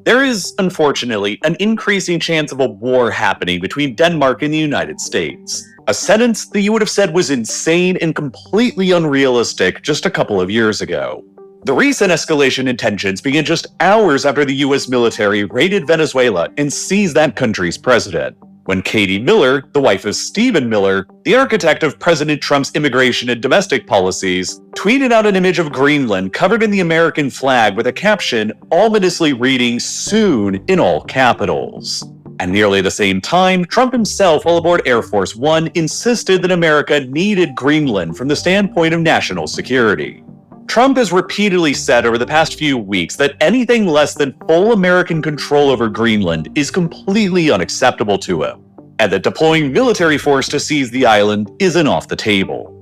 There is, unfortunately, an increasing chance of a war happening between Denmark and the United States. A sentence that you would have said was insane and completely unrealistic just a couple of years ago. The recent escalation in tensions began just hours after the US military raided Venezuela and seized that country's president. When Katie Miller, the wife of Stephen Miller, the architect of President Trump's immigration and domestic policies, tweeted out an image of Greenland covered in the American flag with a caption ominously reading "Soon" in all capitals. At nearly the same time, Trump himself, while aboard Air Force One, insisted that America needed Greenland from the standpoint of national security. Trump has repeatedly said over the past few weeks that anything less than full American control over Greenland is completely unacceptable to him, and that deploying military force to seize the island isn't off the table.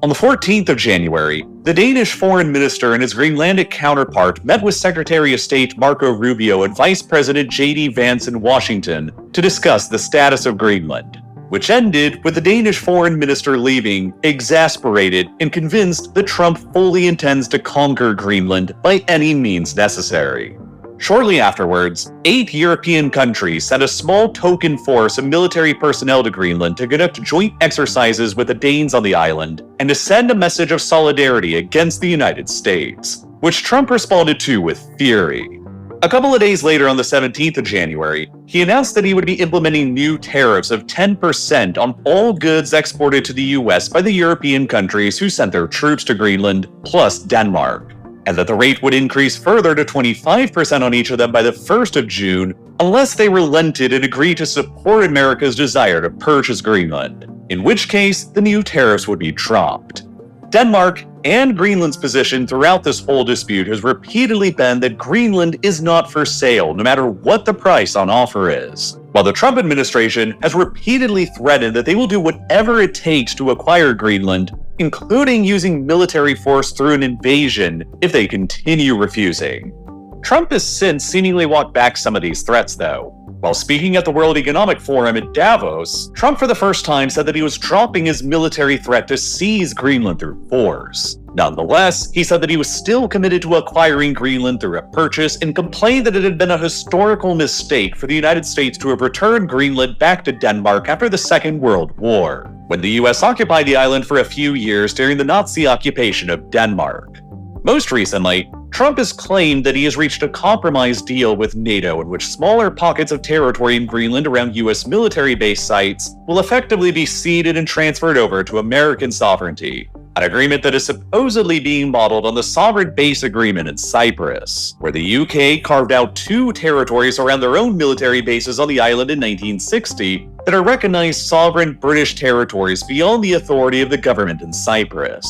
On the 14th of January, the Danish foreign minister and his Greenlandic counterpart met with Secretary of State Marco Rubio and Vice President J.D. Vance in Washington to discuss the status of Greenland, which ended with the Danish foreign minister leaving, exasperated and convinced that Trump fully intends to conquer Greenland by any means necessary. Shortly afterwards, 8 European countries sent a small token force of military personnel to Greenland to conduct joint exercises with the Danes on the island and to send a message of solidarity against the United States, which Trump responded to with fury. A couple of days later, on the 17th of January, he announced that he would be implementing new tariffs of 10% on all goods exported to the US by the European countries who sent their troops to Greenland, plus Denmark, and that the rate would increase further to 25% on each of them by the 1st of June, unless they relented and agreed to support America's desire to purchase Greenland, in which case the new tariffs would be dropped. Denmark and Greenland's position throughout this whole dispute has repeatedly been that Greenland is not for sale, no matter what the price on offer is, while the Trump administration has repeatedly threatened that they will do whatever it takes to acquire Greenland, including using military force through an invasion if they continue refusing. Trump has since seemingly walked back some of these threats, though. While speaking at the World Economic Forum in Davos, Trump for the first time said that he was dropping his military threat to seize Greenland through force. Nonetheless, he said that he was still committed to acquiring Greenland through a purchase and complained that it had been a historical mistake for the United States to have returned Greenland back to Denmark after the Second World War, when the US occupied the island for a few years during the Nazi occupation of Denmark. Most recently, Trump has claimed that he has reached a compromise deal with NATO in which smaller pockets of territory in Greenland around US military base sites will effectively be ceded and transferred over to American sovereignty, an agreement that is supposedly being modeled on the Sovereign Base Agreement in Cyprus, where the UK carved out 2 territories around their own military bases on the island in 1960 that are recognized sovereign British territories beyond the authority of the government in Cyprus.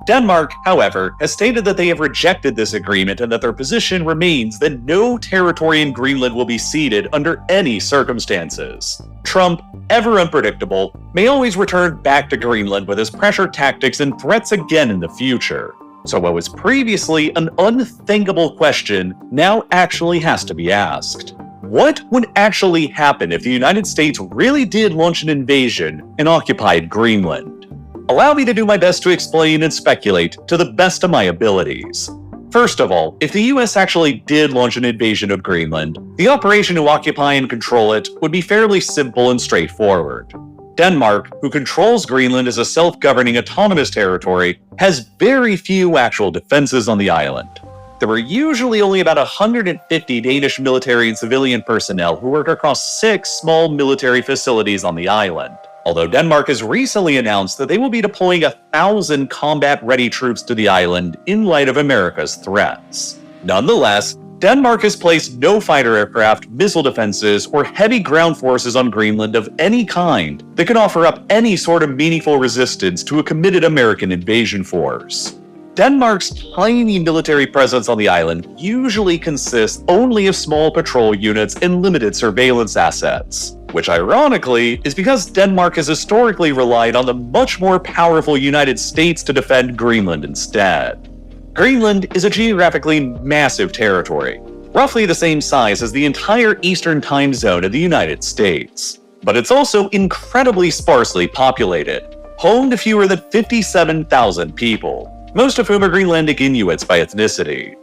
Denmark, however, has stated that they have rejected this agreement and that their position remains that no territory in Greenland will be ceded under any circumstances. Trump, ever unpredictable, may always return back to Greenland with his pressure tactics and threats again in the future. So what was previously an unthinkable question now actually has to be asked. What would actually happen if the United States really did launch an invasion and occupied Greenland? Allow me to do my best to explain and speculate to the best of my abilities. First of all, if the US actually did launch an invasion of Greenland, the operation to occupy and control it would be fairly simple and straightforward. Denmark, who controls Greenland as a self-governing autonomous territory, has very few actual defenses on the island. There were usually only about 150 Danish military and civilian personnel who work across 6 small military facilities on the island. Although Denmark has recently announced that they will be deploying 1,000 combat-ready troops to the island in light of America's threats. Nonetheless, Denmark has placed no fighter aircraft, missile defenses, or heavy ground forces on Greenland of any kind that could offer up any sort of meaningful resistance to a committed American invasion force. Denmark's tiny military presence on the island usually consists only of small patrol units and limited surveillance assets, which ironically is because Denmark has historically relied on the much more powerful United States to defend Greenland instead. Greenland is a geographically massive territory, roughly the same size as the entire eastern time zone of the United States. But it's also incredibly sparsely populated, home to fewer than 57,000 people, most of whom are Greenlandic Inuits by ethnicity.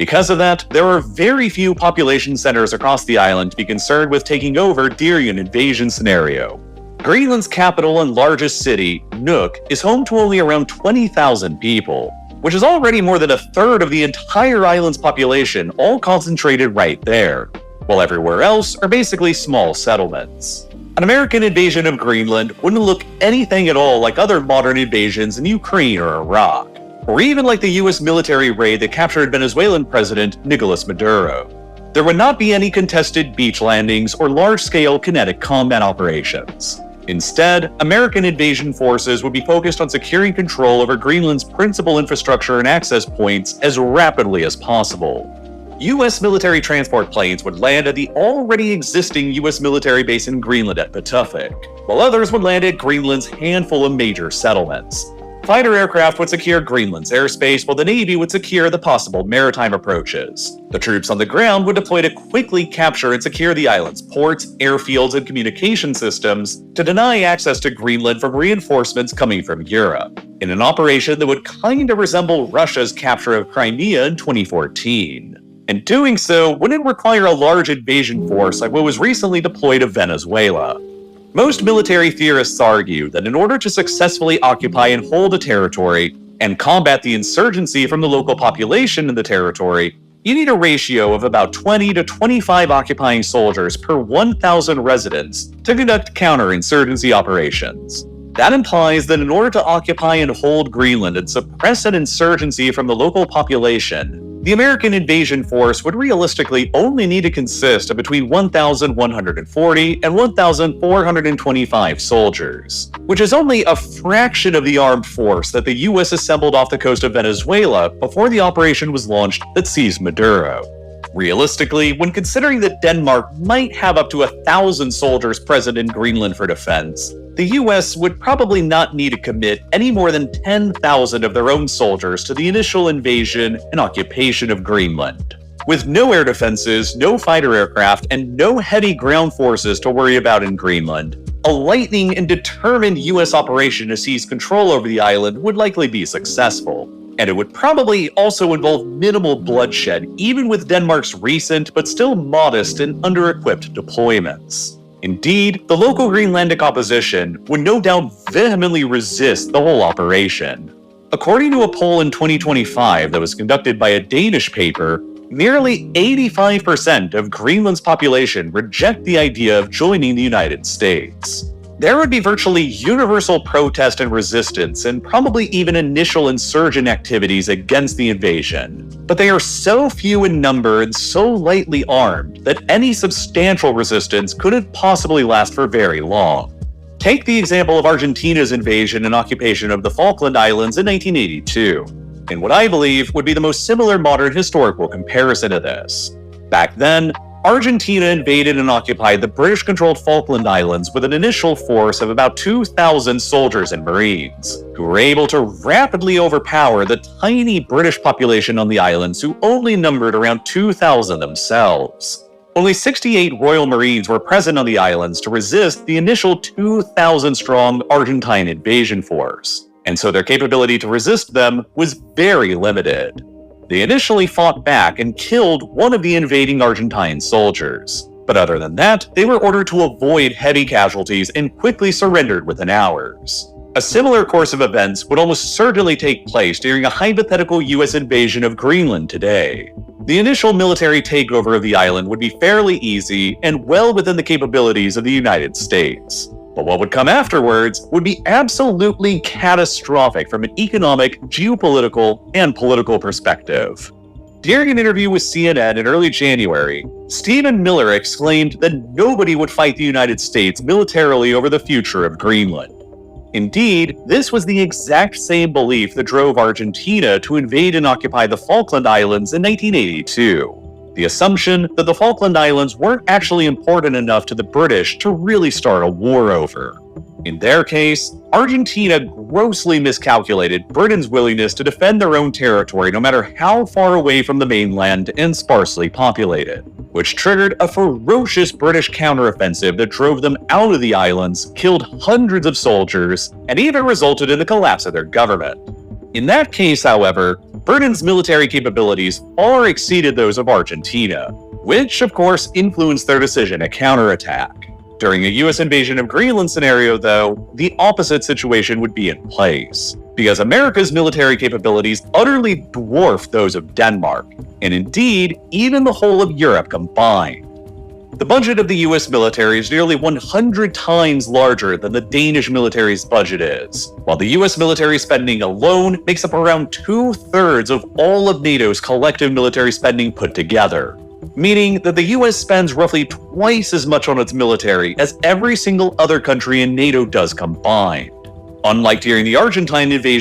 Because of that, there are very few population centers across the island to be concerned with taking over during an invasion scenario. Greenland's capital and largest city, Nuuk, is home to only around 20,000 people, which is already more than a third of the entire island's population, all concentrated right there, while everywhere else are basically small settlements. An American invasion of Greenland wouldn't look anything at all like other modern invasions in Ukraine or Iraq, or even like the US military raid that captured Venezuelan President Nicolas Maduro. There would not be any contested beach landings or large-scale kinetic combat operations. Instead, American invasion forces would be focused on securing control over Greenland's principal infrastructure and access points as rapidly as possible. US military transport planes would land at the already existing US military base in Greenland at Patuxent, while others would land at Greenland's handful of major settlements. Fighter aircraft would secure Greenland's airspace, while the Navy would secure the possible maritime approaches. The troops on the ground would deploy to quickly capture and secure the island's ports, airfields, and communication systems to deny access to Greenland from reinforcements coming from Europe, in an operation that would kinda resemble Russia's capture of Crimea in 2014. And doing so wouldn't require a large invasion force like what was recently deployed to Venezuela. Most military theorists argue that in order to successfully occupy and hold a territory and combat the insurgency from the local population in the territory, you need a ratio of about 20 to 25 occupying soldiers per 1,000 residents to conduct counterinsurgency operations. That implies that in order to occupy and hold Greenland and suppress an insurgency from the local population, the American invasion force would realistically only need to consist of between 1,140 and 1,425 soldiers, which is only a fraction of the armed force that the US assembled off the coast of Venezuela before the operation was launched that seized Maduro. Realistically, when considering that Denmark might have up to 1,000 soldiers present in Greenland for defense, the US would probably not need to commit any more than 10,000 of their own soldiers to the initial invasion and occupation of Greenland. With no air defenses, no fighter aircraft, and no heavy ground forces to worry about in Greenland, a lightning and determined US operation to seize control over the island would likely be successful. And it would probably also involve minimal bloodshed, even with Denmark's recent but still modest and under-equipped deployments. Indeed, the local Greenlandic opposition would no doubt vehemently resist the whole operation. According to a poll in 2025 that was conducted by a Danish paper, nearly 85% of Greenland's population reject the idea of joining the United States. There would be virtually universal protest and resistance, and probably even initial insurgent activities against the invasion. But they are so few in number and so lightly armed that any substantial resistance couldn't possibly last for very long. Take the example of Argentina's invasion and occupation of the Falkland Islands in 1982, in what I believe would be the most similar modern historical comparison to this. Back then, Argentina invaded and occupied the British-controlled Falkland Islands with an initial force of about 2,000 soldiers and Marines, who were able to rapidly overpower the tiny British population on the islands, who only numbered around 2,000 themselves. Only 68 Royal Marines were present on the islands to resist the initial 2,000-strong Argentine invasion force, and so their capability to resist them was very limited. They initially fought back and killed one of the invading Argentine soldiers. But other than that, they were ordered to avoid heavy casualties and quickly surrendered within hours. A similar course of events would almost certainly take place during a hypothetical US invasion of Greenland today. The initial military takeover of the island would be fairly easy and well within the capabilities of the United States. But what would come afterwards would be absolutely catastrophic from an economic, geopolitical, and political perspective. During an interview with CNN in early January, Stephen Miller exclaimed that nobody would fight the United States militarily over the future of Greenland. Indeed, this was the exact same belief that drove Argentina to invade and occupy the Falkland Islands in 1982. The assumption that the Falkland Islands weren't actually important enough to the British to really start a war over. In their case, Argentina grossly miscalculated Britain's willingness to defend their own territory no matter how far away from the mainland and sparsely populated, which triggered a ferocious British counteroffensive that drove them out of the islands, killed hundreds of soldiers, and even resulted in the collapse of their government. In that case, however, Britain's military capabilities far exceeded those of Argentina, which of course influenced their decision to counterattack. During a US invasion of Greenland scenario, though, the opposite situation would be in place, because America's military capabilities utterly dwarfed those of Denmark, and indeed, even the whole of Europe combined. The budget of the US military is nearly 100 times larger than the Danish military's budget is, while the US military spending alone makes up around 2/3 of all of NATO's collective military spending put together, meaning that the US spends roughly twice as much on its military as every single other country in NATO does combined. Unlike during the Argentine invasion,